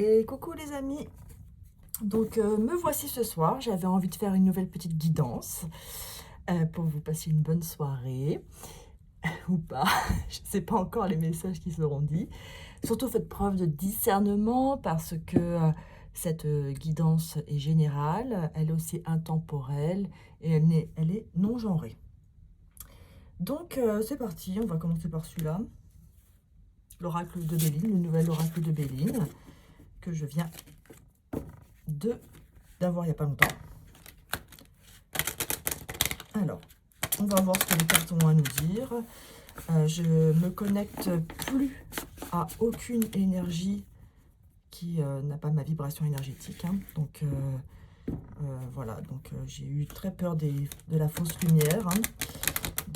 Et coucou les amis, donc me voici ce soir, j'avais envie de faire une nouvelle petite guidance pour vous passer une bonne soirée, ou pas, je ne sais pas encore les messages qui seront dits. Surtout faites preuve de discernement parce que cette guidance est générale, elle est aussi intemporelle et elle est non genrée. Donc c'est parti, on va commencer par celui-là, l'oracle de Béline, le nouvel oracle de Béline que je viens d'avoir il n'y a pas longtemps. Alors, on va voir ce que les cartes ont à nous dire. Je me connecte plus à aucune énergie qui n'a pas ma vibration énergétique. Hein. Donc, voilà. Donc, j'ai eu très peur de la fausse lumière, hein,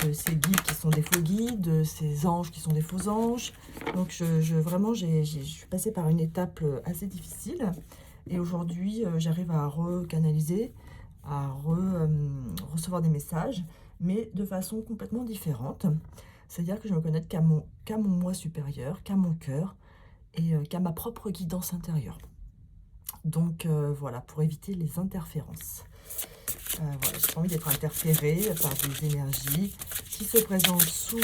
de ces guides qui sont des faux guides, de ces anges qui sont des faux anges. Donc, vraiment, je suis passée par une étape assez difficile. Et aujourd'hui, j'arrive à recanaliser, à recevoir des messages, mais de façon complètement différente. C'est-à-dire que je me connecte qu'à mon moi supérieur, qu'à mon cœur et qu'à ma propre guidance intérieure. Donc voilà, pour éviter les interférences. Voilà, j'ai pas envie d'être interférée par des énergies qui se présentent sous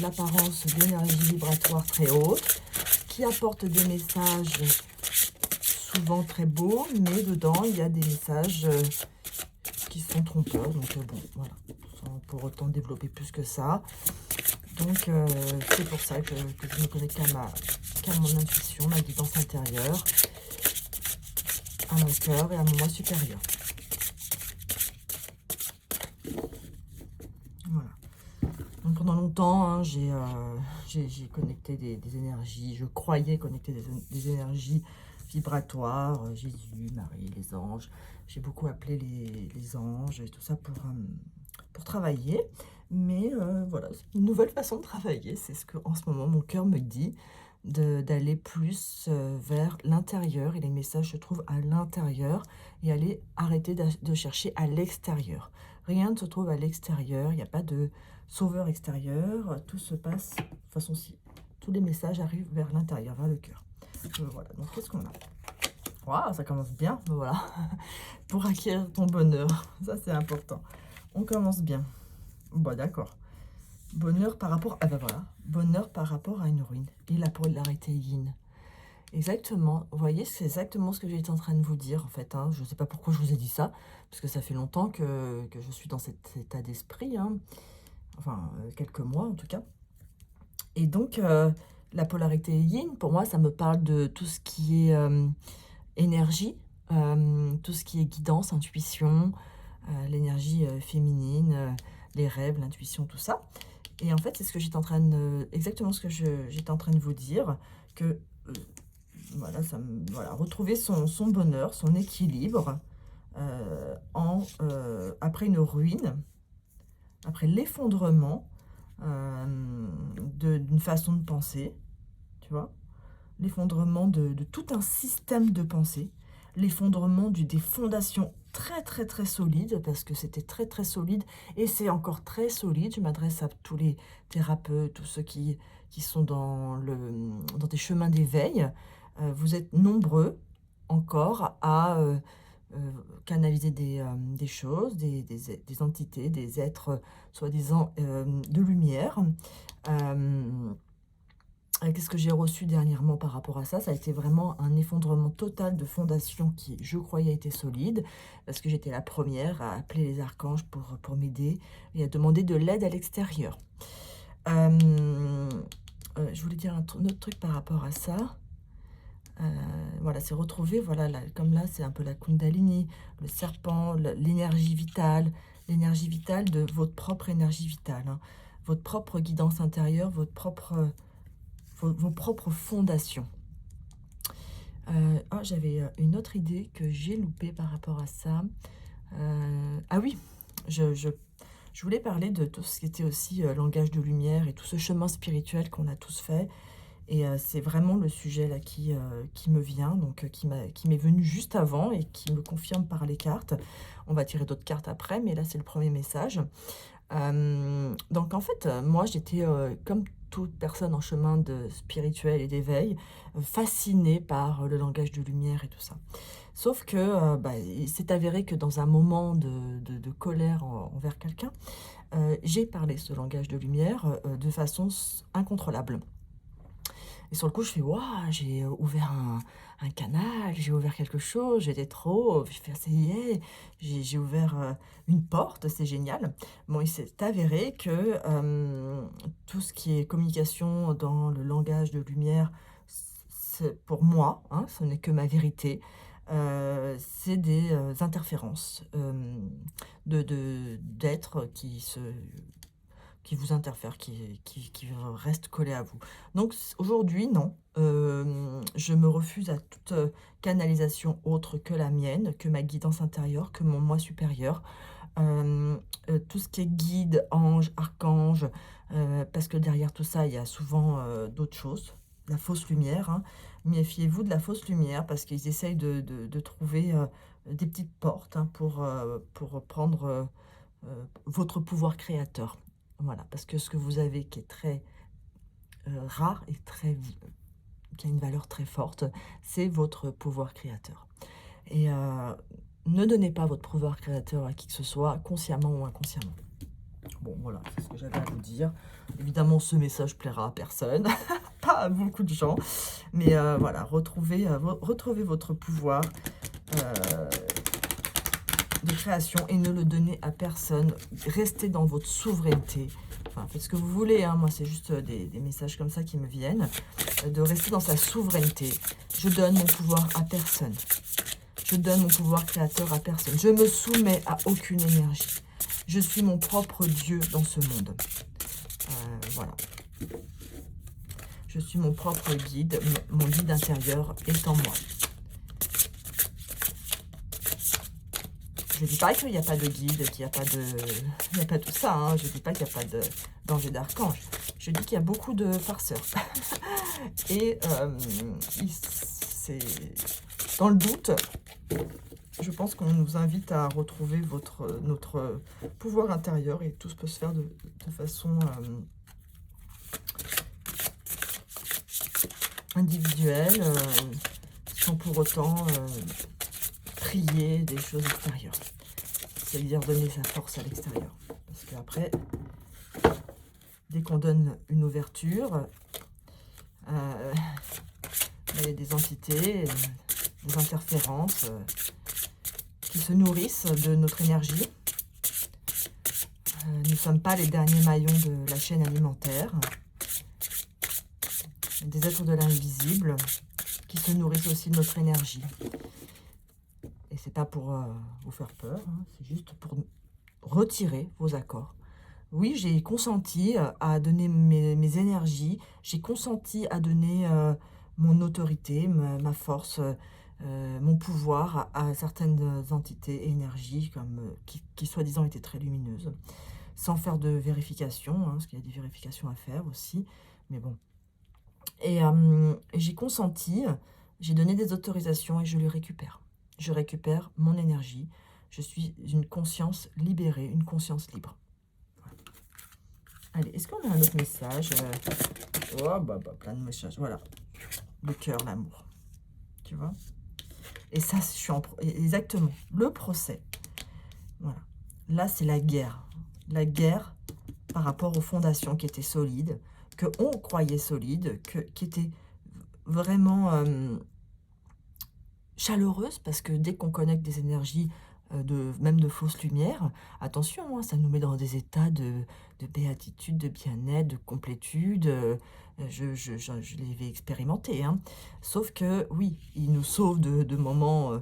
l'apparence d'énergie vibratoire très haute, qui apportent des messages souvent très beaux, mais dedans il y a des messages qui sont trompeurs. Donc bon, voilà, sans pour autant développer plus que ça. Donc c'est pour ça que je me connecte qu'à mon intuition, ma guidance intérieure, à mon cœur et à mon moi supérieur. Voilà. Donc pendant longtemps, hein, j'ai connecté des énergies, je croyais connecter des énergies vibratoires, Jésus, Marie, les anges. J'ai beaucoup appelé les anges et tout ça pour travailler. Mais voilà, c'est une nouvelle façon de travailler. C'est ce que en ce moment mon cœur me dit, d'aller plus vers l'intérieur. Et les messages se trouvent à l'intérieur et aller arrêter de chercher à l'extérieur. Rien ne se trouve à l'extérieur, il n'y a pas de sauveur extérieur. Tout se passe de façon si. Tous les messages arrivent vers l'intérieur, vers le cœur. Voilà, donc qu'est-ce qu'on a? Waouh, ça commence bien, voilà. Pour acquérir ton bonheur, ça c'est important. On commence bien. Bon, d'accord. Bonheur par rapport... Ah ben voilà. Bonheur par rapport à une ruine. Et la polarité yin. Exactement. Vous voyez, c'est exactement ce que j'étais en train de vous dire, en fait. Hein. Je ne sais pas pourquoi je vous ai dit ça, parce que ça fait longtemps que je suis dans cet état d'esprit. Hein. Enfin, quelques mois, en tout cas. Et donc, la polarité yin, pour moi, ça me parle de tout ce qui est énergie, tout ce qui est guidance, intuition, l'énergie féminine, les rêves, l'intuition, tout ça. Et en fait, c'est ce que j'étais en train de... Exactement ce que j'étais en train de vous dire, que voilà, voilà, retrouver son bonheur, son équilibre après une ruine, après l'effondrement d'une façon de penser, tu vois, l'effondrement de tout un système de pensée, l'effondrement des fondations très très très solides, parce que c'était très très solide, et c'est encore très solide. Je m'adresse à tous les thérapeutes, tous ceux qui sont dans des chemins d'éveil. Vous êtes nombreux encore à canaliser des choses, des entités, des êtres soi-disant de lumière. Qu'est-ce que j'ai reçu dernièrement par rapport à ça? Ça a été vraiment un effondrement total de fondations qui, je croyais, étaient solides, parce que j'étais la première à appeler les archanges pour m'aider et à demander de l'aide à l'extérieur. Je voulais dire un autre truc par rapport à ça. Voilà, c'est retrouver, voilà, comme là, c'est un peu la Kundalini, le serpent, l'énergie vitale de votre propre énergie vitale, hein, votre propre guidance intérieure, vos propres fondations. J'avais une autre idée que j'ai loupée par rapport à ça. Ah oui, je voulais parler de tout ce qui était aussi langage de lumière et tout ce chemin spirituel qu'on a tous fait. Et c'est vraiment le sujet là qui me vient, donc qui m'est venu juste avant et qui me confirme par les cartes. On va tirer d'autres cartes après, mais là c'est le premier message. Donc en fait, moi j'étais comme toute personne en chemin de spirituel et d'éveil, fascinée par le langage de lumière et tout ça. Sauf que il s'est avéré que dans un moment de colère envers quelqu'un, j'ai parlé ce langage de lumière de façon incontrôlable. Et sur le coup, je fais: «Waouh, j'ai ouvert un canal, j'ai ouvert quelque chose, j'étais trop», je fais: «Ça y est, j'ai ouvert, une porte, c'est génial». Bon, il s'est avéré que, tout ce qui est communication dans le langage de lumière, c'est pour moi, hein, ce n'est que ma vérité, c'est des, interférences, d'êtres qui vous interfèrent, qui restent collés à vous. Donc aujourd'hui, non, je me refuse à toute, canalisation autre que la mienne, que ma guidance intérieure, que mon moi supérieur. Tout ce qui est guide, ange, archange, parce que derrière tout ça, il y a souvent, d'autres choses. La fausse lumière, hein. Méfiez-vous de la fausse lumière parce qu'ils essayent de trouver, des petites portes, hein, pour prendre, votre pouvoir créateur. Voilà, parce que ce que vous avez qui est très, rare et qui a une valeur très forte, c'est votre pouvoir créateur. Et ne donnez pas votre pouvoir créateur à qui que ce soit, consciemment ou inconsciemment. Bon, voilà, c'est ce que j'avais à vous dire. Évidemment, ce message plaira à personne, pas à beaucoup de gens, mais voilà, retrouvez votre pouvoir de création et ne le donnez à personne. Restez dans votre souveraineté. Enfin, faites ce que vous voulez, hein. Moi, c'est juste des messages comme ça qui me viennent. De rester dans sa souveraineté. Je donne mon pouvoir à personne. Je donne mon pouvoir créateur à personne. Je me soumets à aucune énergie. Je suis mon propre Dieu dans ce monde. Voilà. Je suis mon propre guide. Mon guide intérieur est en moi. Je ne dis pas qu'il n'y a pas de guide, qu'il n'y a pas tout ça, hein. Je ne dis pas qu'il n'y a pas d'ange et d'archange. Je dis qu'il y a beaucoup de farceurs. Et c'est dans le doute, je pense qu'on nous invite à retrouver notre pouvoir intérieur et tout peut se faire de façon individuelle, sans pour autant prier des choses extérieures. C'est-à-dire donner sa force à l'extérieur. Parce qu'après, dès qu'on donne une ouverture, il y a des entités, des interférences qui se nourrissent de notre énergie. Nous ne sommes pas les derniers maillons de la chaîne alimentaire. Des êtres de l'invisible qui se nourrissent aussi de notre énergie. Et c'est pas pour vous faire peur, hein, c'est juste pour retirer vos accords. Oui, j'ai consenti à donner mes énergies, j'ai consenti à donner mon autorité, ma force, mon pouvoir à certaines entités et énergies qui soi-disant étaient très lumineuses, sans faire de vérification, hein, parce qu'il y a des vérifications à faire aussi, mais bon. Et j'ai consenti, j'ai donné des autorisations et je les récupère. Je récupère mon énergie. Je suis une conscience libérée, une conscience libre. Voilà. Allez, est-ce qu'on a un autre message plein de messages. Voilà. Le cœur, l'amour. Tu vois? Et ça, je suis exactement. Le procès. Voilà. Là, c'est la guerre. La guerre par rapport aux fondations qui étaient solides, que on croyait solides, qui étaient vraiment chaleureuses, parce que dès qu'on connecte des énergies, même de fausses lumières, attention, hein, ça nous met dans des états de béatitude, de bien-être, de complétude. Je l'ai expérimenté, hein. Sauf que, oui, ils nous sauvent de moments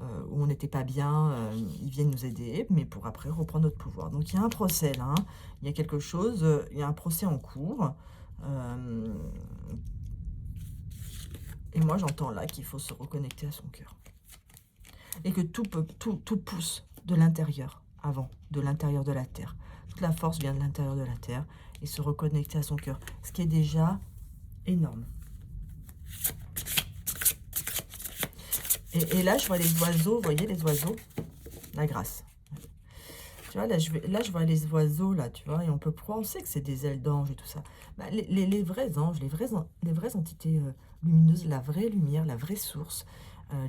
où on n'était pas bien, ils viennent nous aider, mais pour après reprendre notre pouvoir. Donc il y a un procès là, hein. Il y a quelque chose, il y a un procès en cours. Et moi, j'entends là qu'il faut se reconnecter à son cœur. Et que tout pousse de l'intérieur, avant, de l'intérieur de la Terre. Toute la force vient de l'intérieur de la Terre. Et se reconnecter à son cœur. Ce qui est déjà énorme. Et là, je vois les oiseaux, vous voyez les oiseaux? La grâce. Tu vois, là, je vois les oiseaux, là, tu vois, et on sait que c'est des ailes d'ange et tout ça. Bah, les vrais anges, les vraies entités lumineuses, la vraie lumière, la vraie source,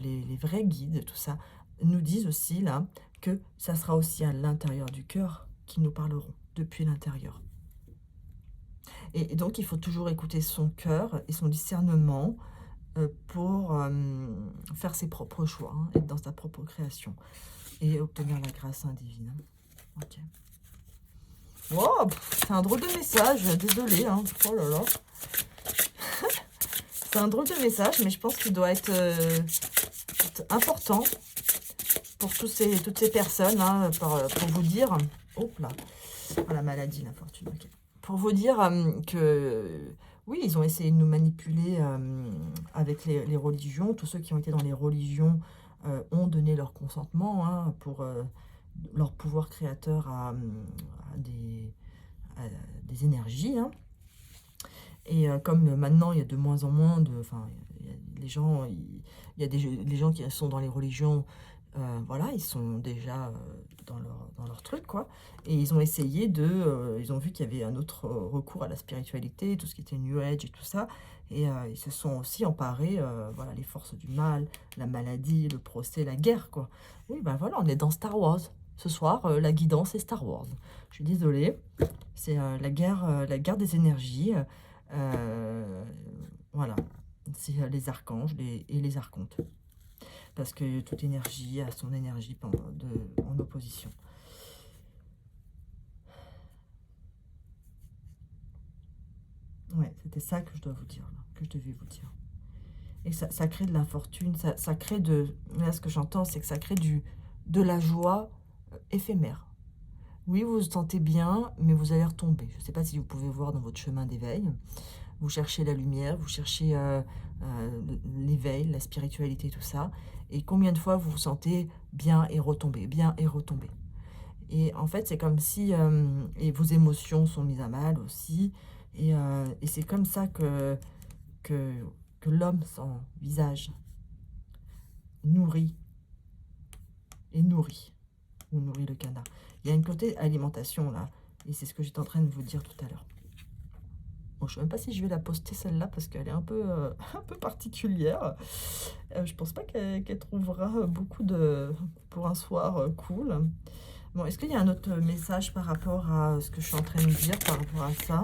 les vrais guides, tout ça, nous disent aussi là que ça sera aussi à l'intérieur du cœur qui nous parleront, depuis l'intérieur. Et donc, il faut toujours écouter son cœur et son discernement pour faire ses propres choix, hein, être dans sa propre création et obtenir la grâce divine. Ok. Wow, c'est un drôle de message, désolé, hein. Oh là là. C'est un drôle de message, mais je pense qu'il doit être important pour toutes ces personnes, hein, pour vous dire... Oh là, oh, la maladie, la fortune, ok. Pour vous dire que... Oui, ils ont essayé de nous manipuler avec les religions. Tous ceux qui ont été dans les religions ont donné leur consentement, hein, pour leur pouvoir créateur à des énergies, hein. Et comme maintenant, il y a de moins en moins de... Enfin, les gens, il y a les gens qui sont dans les religions, voilà, ils sont déjà dans leur truc, quoi. Et ils ont essayé ils ont vu qu'il y avait un autre recours à la spiritualité, tout ce qui était New Age et tout ça. Et ils se sont aussi emparés, voilà, les forces du mal, la maladie, le procès, la guerre, quoi. Oui, ben voilà, on est dans Star Wars. Ce soir, la guidance est Star Wars. Je suis désolée. C'est la guerre des énergies. Voilà, c'est les archanges et les archontes. Parce que toute énergie a son énergie en opposition. Ouais, c'était ça que je dois vous dire, là, que je devais vous dire. Et ça crée de l'infortune, ça crée de... Là, ce que j'entends, c'est que ça crée de la joie éphémère. Oui, vous vous sentez bien, mais vous allez retomber. Je ne sais pas si vous pouvez voir dans votre chemin d'éveil. Vous cherchez la lumière, vous cherchez l'éveil, la spiritualité, tout ça. Et combien de fois vous vous sentez bien et retomber, bien et retomber. Et en fait, c'est comme si... et vos émotions sont mises à mal aussi. Et c'est comme ça que l'homme, son visage, nourrit et nourrit. Ou nourrit le canard. Il y a une côté alimentation, là. Et c'est ce que j'étais en train de vous dire tout à l'heure. Bon, je ne sais même pas si je vais la poster celle-là parce qu'elle est un peu particulière. Je pense pas qu'elle trouvera beaucoup pour un soir cool. Bon, est-ce qu'il y a un autre message par rapport à ce que je suis en train de dire par rapport à ça?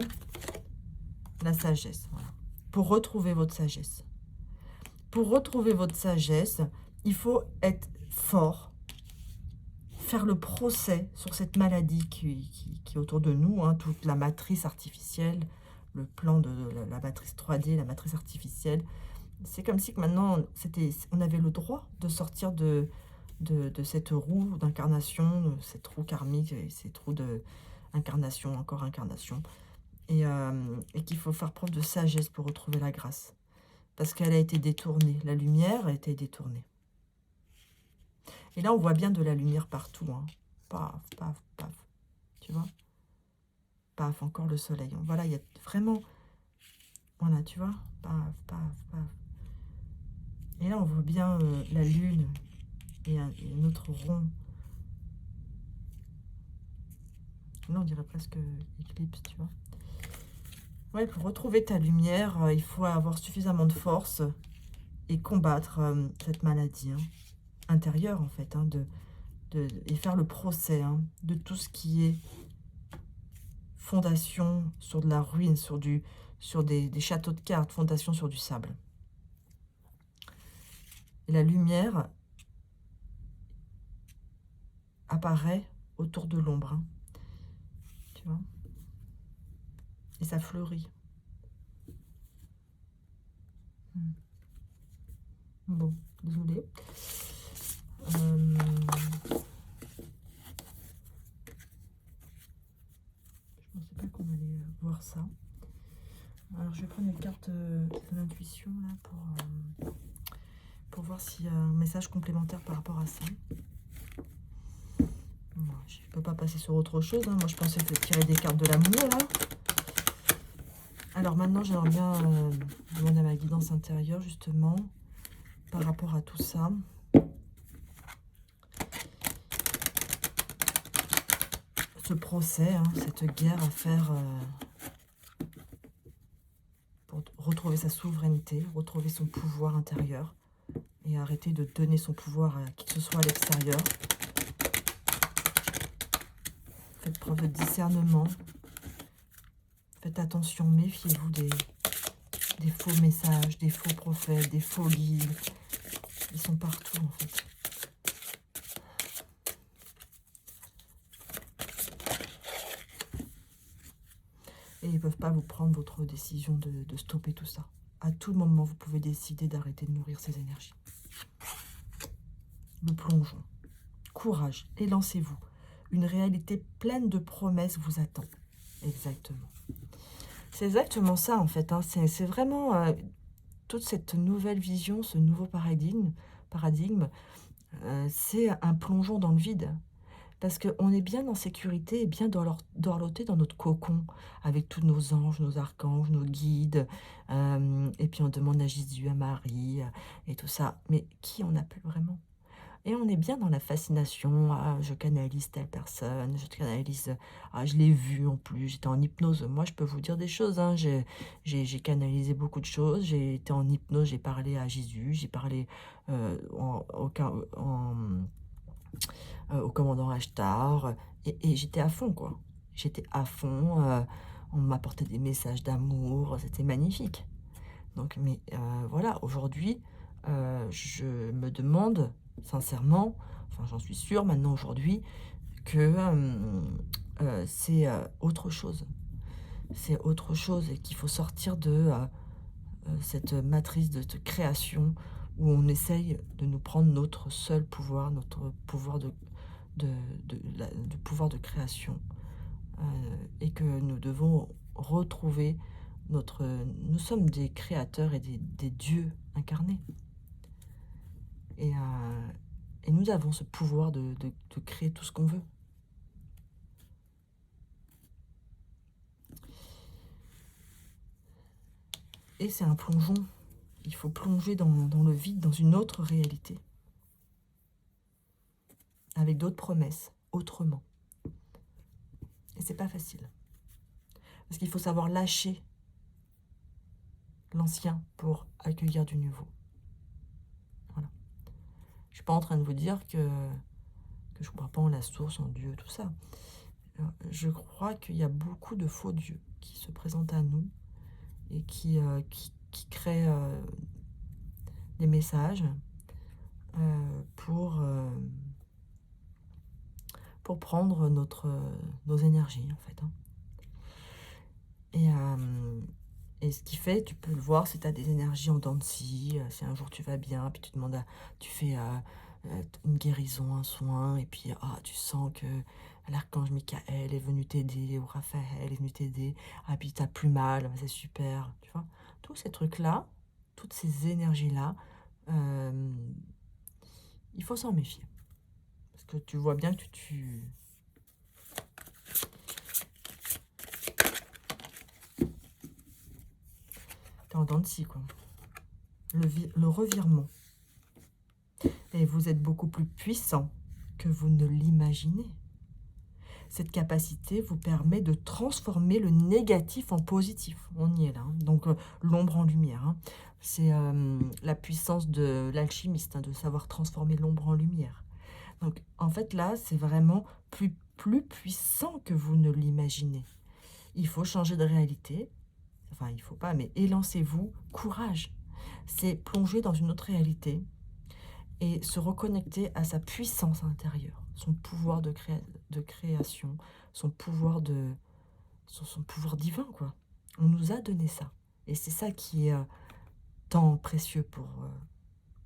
La sagesse, voilà. Pour retrouver votre sagesse. Pour retrouver votre sagesse, il faut être fort, faire le procès sur cette maladie qui est autour de nous, hein, toute la matrice artificielle, le plan de la matrice 3D, la matrice artificielle. C'est comme si que maintenant, on avait le droit de sortir de cette roue d'incarnation, cette roue karmique, cette roue d'incarnation, encore incarnation. Et qu'il faut faire preuve de sagesse pour retrouver la grâce. Parce qu'elle a été détournée. La lumière a été détournée. Et là, on voit bien de la lumière partout, hein. Paf, paf, paf. Tu vois? Paf, encore le soleil. Voilà, il y a vraiment... Voilà, tu vois? Paf, paf, paf. Et là, on voit bien la lune et un autre rond. Là, on dirait presque éclipse, tu vois? Ouais, pour retrouver ta lumière, il faut avoir suffisamment de force et combattre cette maladie, hein, intérieure, en fait, hein, et faire le procès, hein, de tout ce qui est fondation sur de la ruine, sur des châteaux de cartes, fondation sur du sable. Et la lumière apparaît autour de l'ombre, hein, tu vois, et ça fleurit. Bon, désolée. Je pensais pas qu'on allait voir ça. Alors, je vais prendre une carte de l'intuition là pour voir s'il y a un message complémentaire par rapport à ça. Bon, je ne peux pas passer sur autre chose, hein. Moi, je pensais tirer des cartes de l'amour là. Alors maintenant, j'aimerais bien demander à ma guidance intérieure justement par rapport à tout ça. Ce procès, hein, cette guerre à faire retrouver sa souveraineté, retrouver son pouvoir intérieur et arrêter de donner son pouvoir à qui que ce soit à l'extérieur. Faites preuve de discernement. Faites attention, méfiez-vous des faux messages, des faux prophètes, des faux guides. Ils sont partout en fait. Et ils ne peuvent pas vous prendre votre décision de stopper tout ça. À tout moment, vous pouvez décider d'arrêter de nourrir ces énergies. Le plongeon. Courage et lancez-vous. Une réalité pleine de promesses vous attend. Exactement. C'est exactement ça en fait. Hein. C'est vraiment toute cette nouvelle vision, ce nouveau paradigme c'est un plongeon dans le vide. Parce qu'on est bien en sécurité et bien dorloté dans notre cocon, avec tous nos anges, nos archanges, nos guides. Et puis on demande à Jésus, à Marie, et tout ça. Mais qui on appelle vraiment? Et on est bien dans la fascination. Ah, je canalise telle personne, je canalise... Ah, je l'ai vu en plus, j'étais en hypnose. Moi, je peux vous dire des choses. Hein. J'ai canalisé beaucoup de choses. J'ai été en hypnose, j'ai parlé à Jésus, j'ai parlé au commandant Ashtar. Et j'étais à fond, quoi. J'étais à fond. On m'apportait des messages d'amour. C'était magnifique. Donc, mais voilà, aujourd'hui, je me demande sincèrement, enfin j'en suis sûre maintenant aujourd'hui, que c'est autre chose. C'est autre chose et qu'il faut sortir de cette matrice de création où on essaye de nous prendre notre seul pouvoir, notre pouvoir de pouvoir de création. Et que nous devons retrouver notre... Nous sommes des créateurs et des dieux incarnés. Et nous avons ce pouvoir de créer tout ce qu'on veut. Et c'est un plongeon. Il faut plonger dans le vide, dans une autre réalité. Avec d'autres promesses, autrement. Et c'est pas facile. Parce qu'il faut savoir lâcher l'ancien pour accueillir du nouveau. Voilà. Je suis pas en train de vous dire que je ne crois pas en la source, en Dieu, tout ça. Je crois qu'il y a beaucoup de faux dieux qui se présentent à nous et qui créent des messages pour prendre nos énergies, en fait. Hein. Et ce qui fait, tu peux le voir, si tu as des énergies en dents de scie, si un jour tu vas bien, puis tu demandes tu fais une guérison, un soin, et puis tu sens que l'archange Michael est venu t'aider, ou Raphaël est venu t'aider, puis tu n'as plus mal, c'est super, tu vois. Tous ces trucs-là, toutes ces énergies-là, il faut s'en méfier. Parce que tu vois bien que tu t'es en dents de scie, quoi. Le revirement. Et vous êtes beaucoup plus puissant que vous ne l'imaginez. Cette capacité vous permet de transformer le négatif en positif. On y est là. Hein. Donc, l'ombre en lumière. Hein. C'est la puissance de l'alchimiste, hein, de savoir transformer l'ombre en lumière. Donc, en fait, là, c'est vraiment plus puissant que vous ne l'imaginez. Il faut changer de réalité. Enfin, il ne faut pas, mais élancez-vous. Courage. C'est plonger dans une autre réalité et se reconnecter à sa puissance intérieure, son pouvoir de création, son pouvoir son pouvoir divin, quoi. On nous a donné ça. Et c'est ça qui est tant précieux pour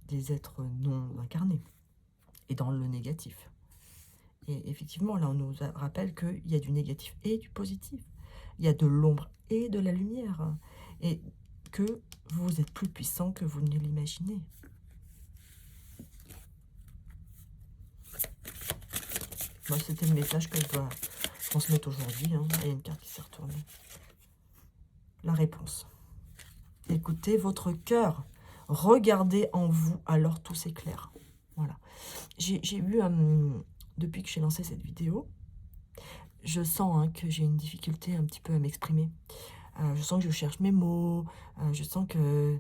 des êtres non incarnés et dans le négatif. Et effectivement, là, on nous rappelle qu'il y a du négatif et du positif. Il y a de l'ombre et de la lumière. Et que vous êtes plus puissant que vous ne l'imaginez. Moi, c'était le message que je dois transmettre aujourd'hui. Hein. Il y a une carte qui s'est retournée. La réponse. Écoutez votre cœur. Regardez en vous, alors tout s'éclaire. Voilà. J'ai eu, depuis que j'ai lancé cette vidéo, je sens que j'ai une difficulté un petit peu à m'exprimer. Je sens que je cherche mes mots. Je sens que,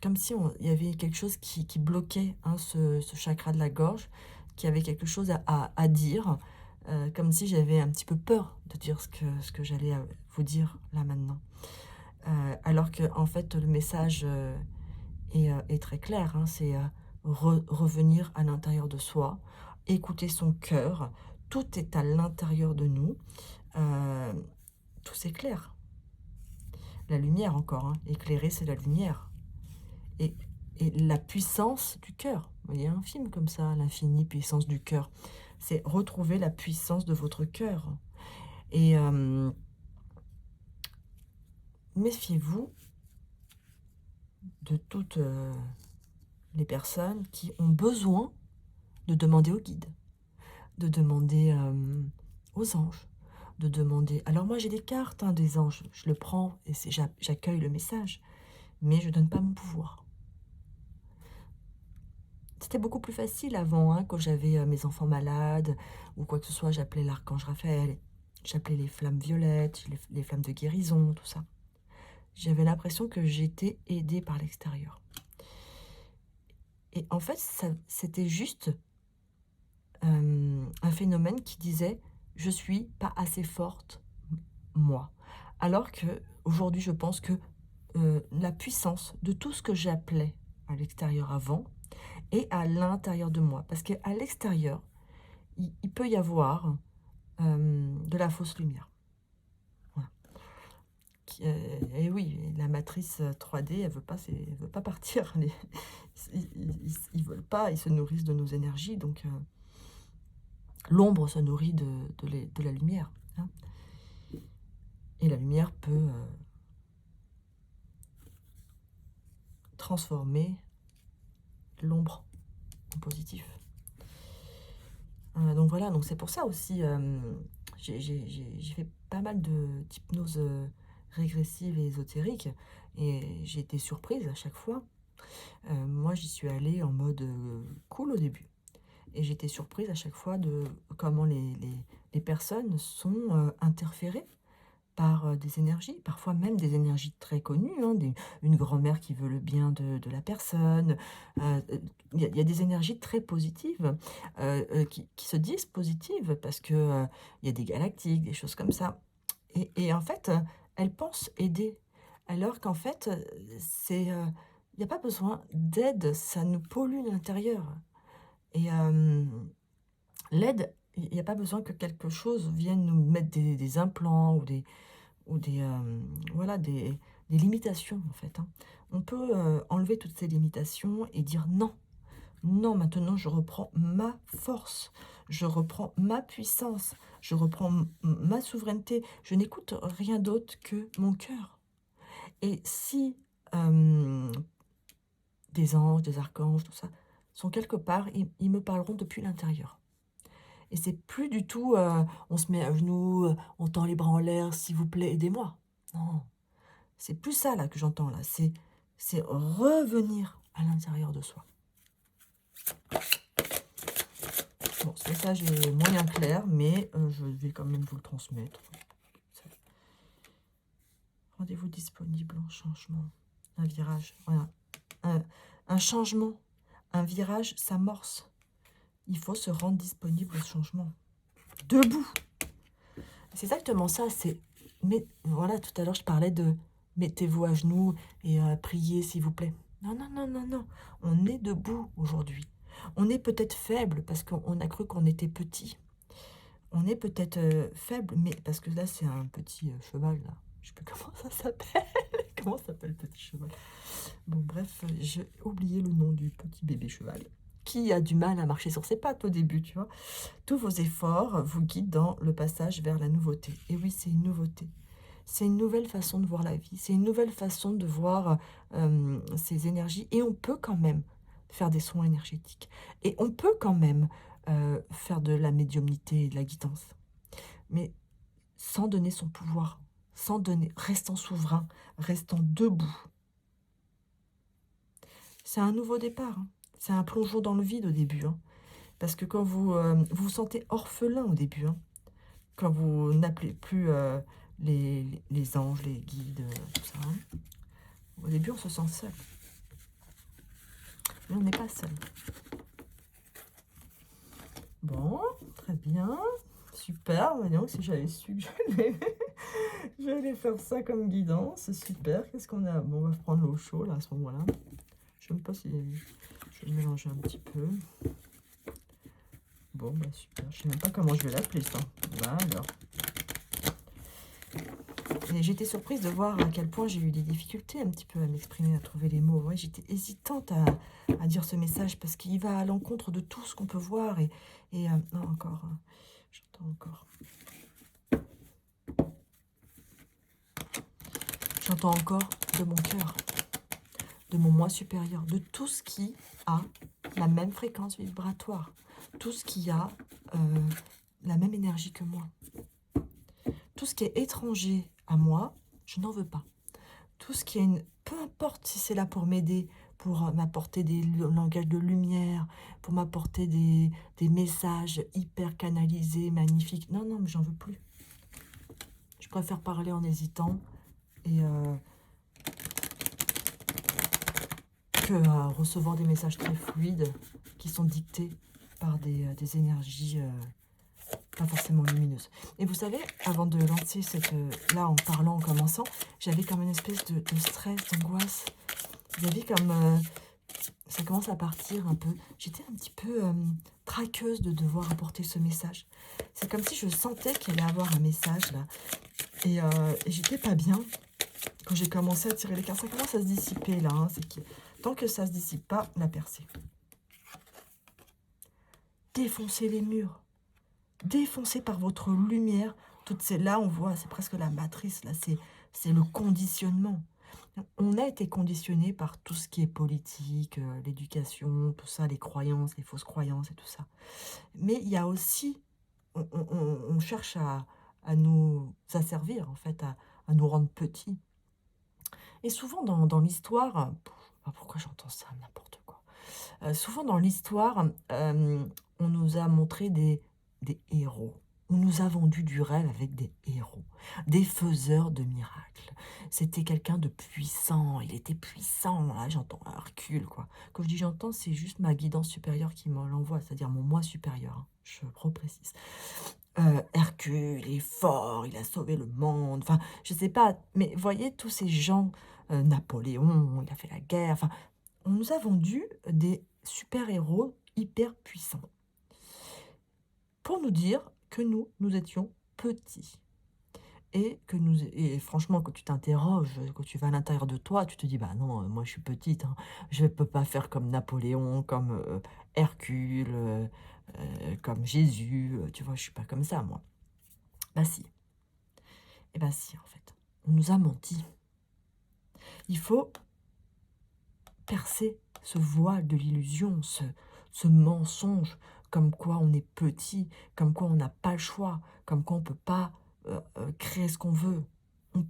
comme si il y avait quelque chose qui bloquait, hein, ce chakra de la gorge, qui avait quelque chose à dire, comme si j'avais un petit peu peur de dire ce que j'allais vous dire là maintenant. Alors que en fait, le message est très clair, hein, c'est revenir à l'intérieur de soi, écouter son cœur. Tout est à l'intérieur de nous. Euh, tout s'éclaire. La lumière encore, hein. Éclairer, c'est la lumière. Et, et la puissance du cœur. Il y a un film comme ça, l'infinie puissance du cœur. C'est retrouver la puissance de votre cœur. Et méfiez-vous de toutes les personnes qui ont besoin de demander au guide, de demander aux anges, de demander... Alors moi j'ai des cartes, hein, des anges, je le prends et j'accueille le message, mais je ne donne pas mon pouvoir. C'était beaucoup plus facile avant, hein, quand j'avais mes enfants malades ou quoi que ce soit, j'appelais l'archange Raphaël, j'appelais les flammes violettes, les flammes de guérison, tout ça. J'avais l'impression que j'étais aidée par l'extérieur. Et en fait, c'était juste un phénomène qui disait « je suis pas assez forte, moi ». Alors qu'aujourd'hui, je pense que la puissance de tout ce que j'appelais à l'extérieur avant est à l'intérieur de moi. Parce qu'à l'extérieur, il peut y avoir de la fausse lumière. Voilà. Et oui, la matrice 3D, elle veut pas partir. Ils veulent pas, ils se nourrissent de nos énergies, donc l'ombre se nourrit de la lumière. Hein. Et la lumière peut transformer l'ombre en positif. Donc voilà, donc c'est pour ça aussi, j'ai fait pas mal d'hypnose régressive et ésotérique, et j'ai été surprise à chaque fois. Moi, j'y suis allée en mode cool au début. Et j'étais surprise à chaque fois de comment les personnes sont interférées par des énergies, parfois même des énergies très connues, hein, une grand-mère qui veut le bien de la personne. Il y a des énergies très positives qui se disent positives parce que il y a des galactiques, des choses comme ça. Et en fait, elles pensent aider. Alors qu'en fait, il n'y a pas besoin d'aide, ça nous pollue l'intérieur. Et l'aide, il n'y a pas besoin que quelque chose vienne nous mettre des implants ou voilà, des limitations, en fait. Hein. On peut enlever toutes ces limitations et dire non. Non, maintenant, je reprends ma force. Je reprends ma puissance. Je reprends ma souveraineté. Je n'écoute rien d'autre que mon cœur. Et si des anges, des archanges, tout ça, sont quelque part, ils me parleront depuis l'intérieur. Et c'est plus du tout, on se met à genoux, on tend les bras en l'air, s'il vous plaît, aidez-moi. Non, c'est plus ça là que j'entends là. C'est revenir à l'intérieur de soi. Bon, ce message est moyen clair, mais je vais quand même vous le transmettre. Rendez-vous disponible en changement. Un virage, voilà. Un changement, un virage s'amorce. Il faut se rendre disponible au changement. Debout. C'est exactement ça. Mais voilà, tout à l'heure, je parlais de mettez-vous à genoux et priez, s'il vous plaît. Non, non, non, non, non. On est debout aujourd'hui. On est peut-être faible parce qu'on a cru qu'on était petit. On est peut-être faible, mais parce que là, c'est un petit cheval, là. Je sais plus comment ça s'appelle. Comment s'appelle le petit cheval? Bon, bref, j'ai oublié le nom du petit bébé cheval qui a du mal à marcher sur ses pattes au début, tu vois. Tous vos efforts vous guident dans le passage vers la nouveauté. Et oui, c'est une nouveauté. C'est une nouvelle façon de voir la vie. C'est une nouvelle façon de voir ces énergies. Et on peut quand même faire des soins énergétiques. Et on peut quand même faire de la médiumnité et de la guidance. Mais sans donner son pouvoir, sans donner, restant souverain, restant debout. C'est un nouveau départ. Hein. C'est un plongeon dans le vide au début. Hein. Parce que quand vous vous sentez orphelin au début, hein, quand vous n'appelez plus les anges, les guides, tout ça. Hein. Au début, on se sent seul. Mais on n'est pas seul. Bon, très bien. Super. Voyons, si j'avais su que j'allais faire ça comme guidance, c'est super. Qu'est-ce qu'on a? Bon, on va prendre l'eau chaude là, à ce moment-là. Je ne sais pas si je vais le mélanger un petit peu. Bon, bah super. Je ne sais même pas comment je vais l'appeler ça. Voilà, alors. Et j'étais surprise de voir à quel point j'ai eu des difficultés un petit peu à m'exprimer, à trouver les mots. Ouais, j'étais hésitante à dire ce message parce qu'il va à l'encontre de tout ce qu'on peut voir. Non, encore. J'entends encore. J'entends encore de mon cœur, de mon moi supérieur, de tout ce qui a la même fréquence vibratoire, tout ce qui a la même énergie que moi. Tout ce qui est étranger à moi, je n'en veux pas. Tout ce qui est peu importe si c'est là pour m'aider, pour m'apporter des langages de lumière, pour m'apporter des messages hyper canalisés, magnifiques. Non, non, mais j'en veux plus. Je préfère parler en hésitant et que recevoir des messages très fluides qui sont dictés par des énergies pas forcément lumineuse. Et vous savez, avant de lancer là, en parlant, en commençant, j'avais comme une espèce de stress, d'angoisse. Vous avez comme... ça commence à partir un peu. J'étais un petit peu traqueuse de devoir apporter ce message. C'est comme si je sentais qu'il allait avoir un message, là. Et j'étais pas bien. Quand j'ai commencé à tirer les cartes, ça commence à se dissiper, là. Hein. Tant que ça se dissipe pas, la percée. Défoncer les murs. Défoncé par votre lumière, toutes ces là, on voit, c'est presque la matrice, là, c'est le conditionnement. On a été conditionné par tout ce qui est politique, l'éducation, tout ça, les croyances, les fausses croyances et tout ça. Mais il y a aussi, on cherche à nous asservir, en fait, à nous rendre petits. Et souvent dans l'histoire, pourquoi j'entends ça, n'importe quoi. Souvent dans l'histoire, on nous a montré des héros. On nous a vendu du rêve avec des héros, des faiseurs de miracles. C'était quelqu'un de puissant, il était puissant. Là, j'entends Hercule, quoi. Quand je dis j'entends, c'est juste ma guidance supérieure qui me l'envoie, c'est-à-dire mon moi supérieur, hein, je reprécise. Hercule, il est fort, il a sauvé le monde, enfin, je sais pas, mais voyez tous ces gens, Napoléon, il a fait la guerre, enfin, on nous a vendu des super-héros hyper puissants pour nous dire que nous étions petits. Et franchement, quand tu t'interroges, quand tu vas à l'intérieur de toi, tu te dis, bah non, moi je suis petite, hein, je ne peux pas faire comme Napoléon, comme Hercule, comme Jésus, tu vois, je suis pas comme ça, moi. Bah si. Et bah si, en fait. On nous a menti. Il faut percer ce voile de l'illusion, ce mensonge, comme quoi on est petit, comme quoi on n'a pas le choix, comme quoi on ne peut pas créer ce qu'on veut. On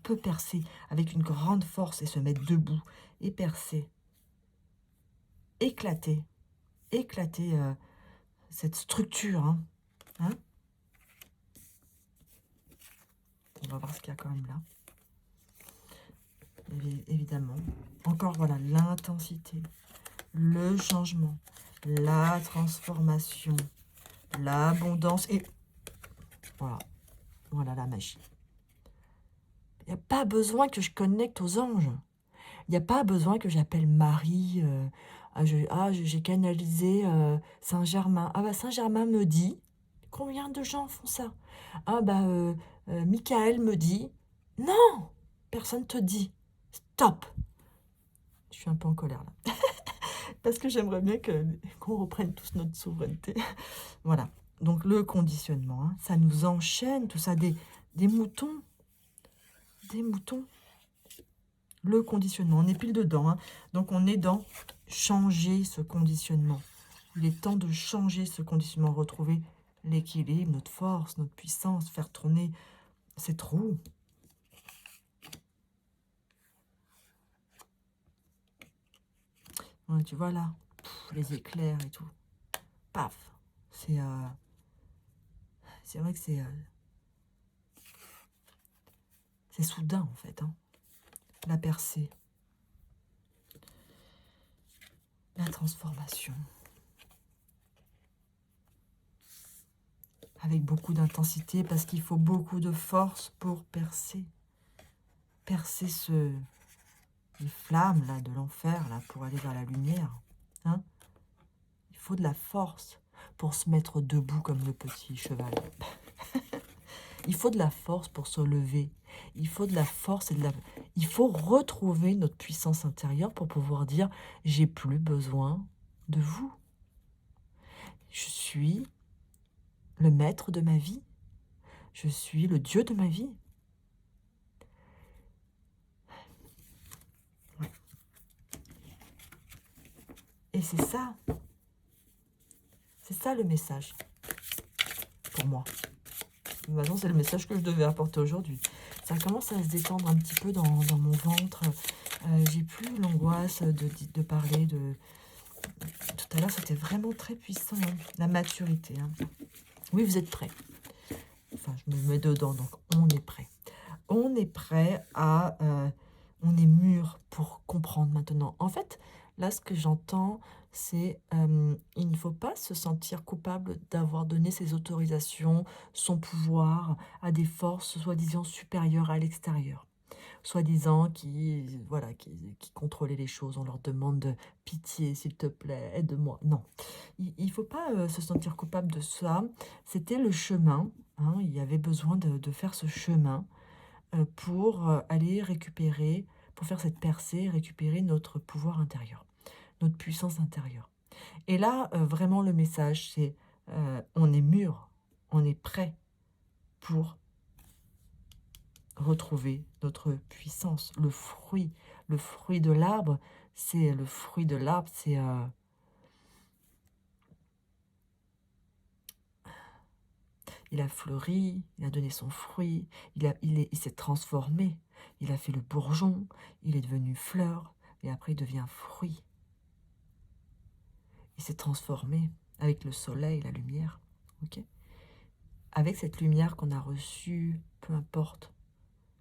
peut percer avec une grande force et se mettre debout, et percer, éclater cette structure. Hein. On va voir ce qu'il y a quand même là. Évidemment. Encore, voilà, l'intensité, le changement, la transformation, l'abondance et voilà la magie. Il n'y a pas besoin que je connecte aux anges. Il n'y a pas besoin que j'appelle Marie. J'ai canalisé Saint-Germain. Ah bah Saint-Germain me dit. Combien de gens font ça? Ah bah Michael me dit. Non, personne te dit. Stop. Je suis un peu en colère là. Parce que j'aimerais bien qu'on reprenne tous notre souveraineté. Voilà. Donc le conditionnement, hein, ça nous enchaîne, tout ça, des moutons. Des moutons. Le conditionnement, on est pile dedans. Hein. Donc on est dans changer ce conditionnement. Il est temps de changer ce conditionnement, retrouver l'équilibre, notre force, notre puissance, faire tourner cette roue. Ouais, tu vois là, les éclairs et tout. Paf. C'est vrai que c'est C'est soudain, en fait, hein. La percée. La transformation. Avec beaucoup d'intensité, parce qu'il faut beaucoup de force pour percer. Percer les flammes là, de l'enfer là, pour aller vers la lumière. Hein? Il faut de la force pour se mettre debout comme le petit cheval. Il faut de la force pour se lever. Il faut de la force et de la... Il faut retrouver notre puissance intérieure pour pouvoir dire « j'ai plus besoin de vous. Je suis le maître de ma vie. Je suis le Dieu de ma vie. » Et c'est ça le message pour moi. Maintenant, c'est le message que je devais apporter aujourd'hui. Ça commence à se détendre un petit peu dans mon ventre. J'ai plus l'angoisse de parler de... Tout à l'heure, c'était vraiment très puissant, hein. La maturité. Hein. Oui, vous êtes prêts. Enfin, je me mets dedans, donc on est prêt. On est prêt à... on est mûr pour comprendre maintenant. En fait, là, ce que j'entends, c'est il ne faut pas se sentir coupable d'avoir donné ses autorisations, son pouvoir à des forces soi-disant supérieures à l'extérieur. Soi-disant qui contrôlaient les choses. On leur demande de pitié, s'il te plaît, aide-moi. Non, il ne faut pas se sentir coupable de ça. C'était le chemin. Hein, il y avait besoin de faire ce chemin pour aller récupérer, pour faire cette percée, récupérer notre pouvoir intérieur, notre puissance intérieure. Et là, vraiment, le message, c'est on est mûr, on est prêt pour retrouver notre puissance. Le fruit de l'arbre, c'est il a fleuri, il a donné son fruit, il s'est transformé, il a fait le bourgeon, il est devenu fleur, et après il devient fruit. Il s'est transformé avec le soleil, la lumière. Okay, avec cette lumière qu'on a reçue, peu importe,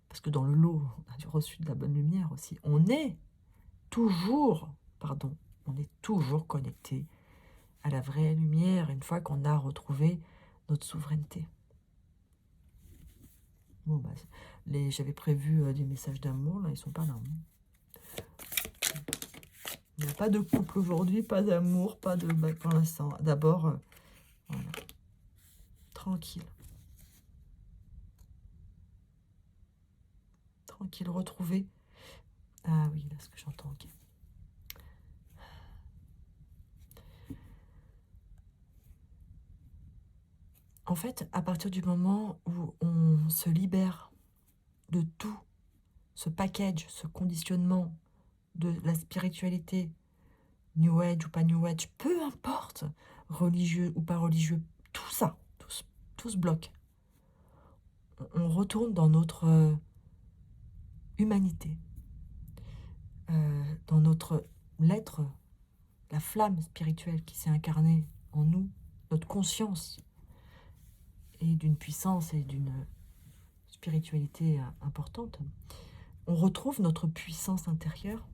parce que dans le lot, on a reçu de la bonne lumière aussi. On est toujours connecté à la vraie lumière une fois qu'on a retrouvé notre souveraineté. Bon, bah, j'avais prévu des messages d'amour, là, ils sont pas là. Il n'y a pas de couple aujourd'hui, pas d'amour, pas de... Bah, pour l'instant, d'abord, voilà. Tranquille. Tranquille, retrouver. Ah oui, là, ce que j'entends, ok. En fait, à partir du moment où on se libère de tout, ce package, ce conditionnement de la spiritualité, New Age ou pas New Age, peu importe, religieux ou pas religieux, tout ça, tout se bloque. On retourne dans notre humanité, dans notre l'être, la flamme spirituelle qui s'est incarnée en nous, notre conscience, et d'une puissance et d'une spiritualité importante. On retrouve notre puissance intérieure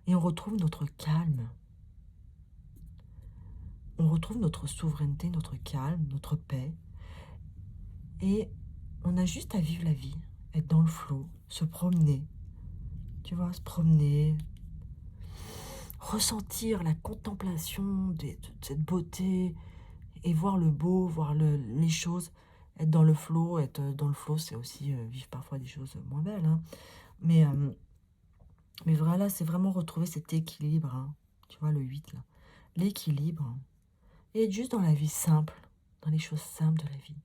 et on retrouve notre calme. On retrouve notre souveraineté, notre calme, notre paix. Et on a juste à vivre la vie, être dans le flot, se promener. Tu vois, se promener, ressentir la contemplation de cette beauté et voir le beau, voir les choses, être dans le flot. Être dans le flot, c'est aussi vivre parfois des choses moins belles. Hein. Mais voilà, c'est vraiment retrouver cet équilibre. Hein. Tu vois, le 8, là. L'équilibre. Hein. Et être juste dans la vie simple, dans les choses simples de la vie.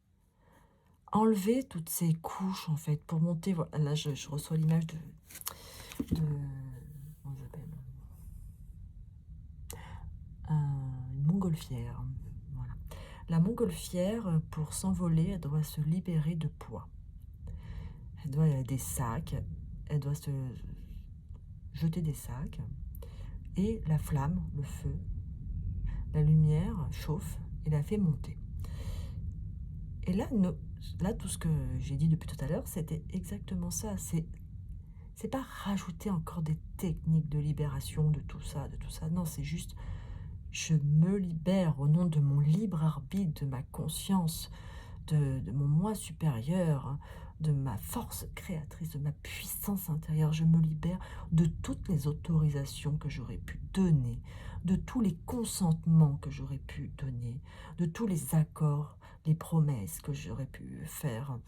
Enlever toutes ces couches, en fait, pour monter. Voilà, là, je reçois l'image de comment ça s'appelle, une montgolfière. Voilà. La montgolfière, pour s'envoler, elle doit se libérer de poids. Elle doit avoir des sacs, elle doit se jeter des sacs. Et la flamme, le feu, la lumière chauffe et la fait monter. Et là, là, tout ce que j'ai dit depuis tout à l'heure, c'était exactement ça. C'est pas rajouter encore des techniques de libération de tout ça, de tout ça. Non, c'est juste, je me libère au nom de mon libre arbitre, de ma conscience, de mon moi supérieur, hein, de ma force créatrice, de ma puissance intérieure. Je me libère de toutes les autorisations que j'aurais pu donner, de tous les consentements que j'aurais pu donner, de tous les accords, les promesses que j'aurais pu faire,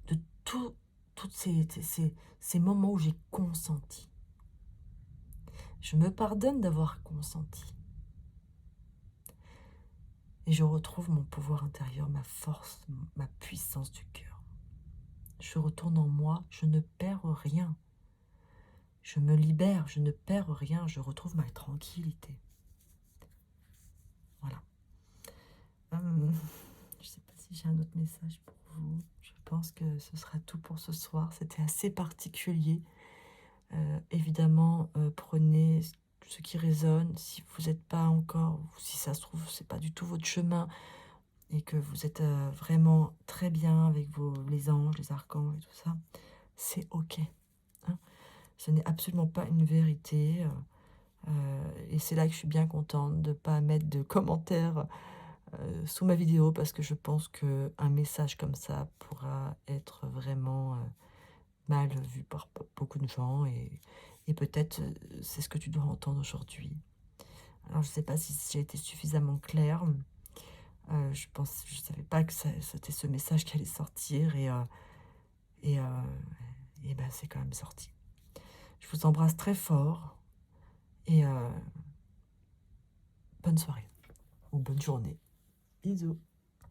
de tous ces moments où j'ai consenti. Je me pardonne d'avoir consenti. Et je retrouve mon pouvoir intérieur, ma force, ma puissance du cœur. Je retourne en moi, je ne perds rien. Je me libère, je ne perds rien, je retrouve ma tranquillité. Voilà. Je ne sais pas si j'ai un autre message pour vous. Je pense que ce sera tout pour ce soir. C'était assez particulier. Évidemment, prenez ce qui résonne. Si vous n'êtes pas encore, si ça se trouve, c'est pas du tout votre chemin, et que vous êtes vraiment très bien avec les anges, les archanges et tout ça, c'est OK. Hein. Ce n'est absolument pas une vérité. Et c'est là que je suis bien contente de ne pas mettre de commentaires sous ma vidéo, parce que je pense qu'un message comme ça pourra être vraiment mal vu par beaucoup de gens. Et peut-être c'est ce que tu dois entendre aujourd'hui. Alors je ne sais pas si j'ai été suffisamment claire. Je savais pas que c'était ce message qui allait sortir, et ben c'est quand même sorti. Je vous embrasse très fort, et bonne soirée ou bonne journée. Bisous.